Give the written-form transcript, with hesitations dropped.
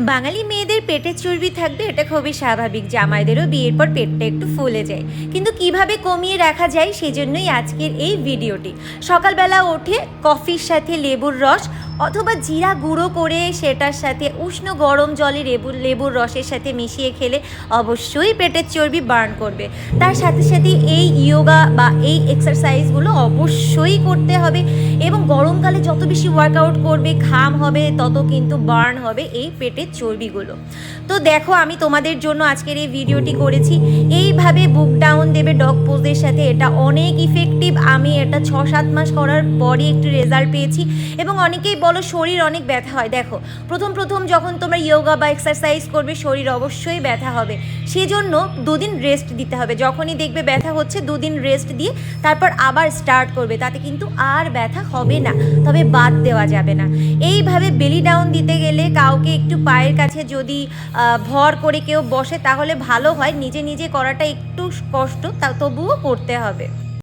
বাঙালি মেয়েদের পেটের চর্বি থাকবে, এটা খুবই স্বাভাবিক। জামাইদেরও বিয়ের পর পেটটা একটু ফুলে যায়, কিন্তু কিভাবে কমিয়ে রাখা যায় সেজন্যই আজকের এই ভিডিওটি। সকালবেলা উঠে কফির সাথে লেবুর রস অথবা জিরা গুঁড়ো করে সেটার সাথে উষ্ণ গরম জলে লেবুর রসের সাথে মিশিয়ে খেলে অবশ্যই পেটের চর্বি বার্ন করবে। তার সাথে সাথে এই ইয়োগা বা এই এক্সারসাইজগুলো অবশ্যই করতে হবে, এবং গরমকালে যত বেশি ওয়ার্কআউট করবে ঘাম হবে তত কিন্তু বার্ন হবে এই পেটের চর্বিগুলো। তো দেখো, আমি তোমাদের জন্য আজকের এই ভিডিওটি করেছি। এইভাবে বুক ডাউন দেবে ডগ পোজের সাথে, এটা অনেক ইফেক্টিভ। আমি এটা 6-7 মাস করার পরই একটু রেজাল্ট পেয়েছি। এবং অনেকেই বলো শরীর অনেক ব্যথা হয়। দেখো, প্রথম যখন তোমরা ইয়োগা বা এক্সারসাইজ করবে শরীর অবশ্যই ব্যথা হবে, সেজন্য 2 দিন রেস্ট দিতে হবে। যখনই দেখবে ব্যথা হচ্ছে 2 দিন রেস্ট দিয়ে তারপর আবার স্টার্ট করবে, তাতে কিন্তু আর ব্যথা হবে না, তবে বাদ দেওয়া যাবে না। এইভাবে বেলি ডাউন দিতে গেলে কাউকে একটু পায়ের কাছে যদি ভর করে কেউ বসে তাহলে ভালো হয়। নিজে নিজে করাটা একটু কষ্ট, তা তবুও করতে হবে।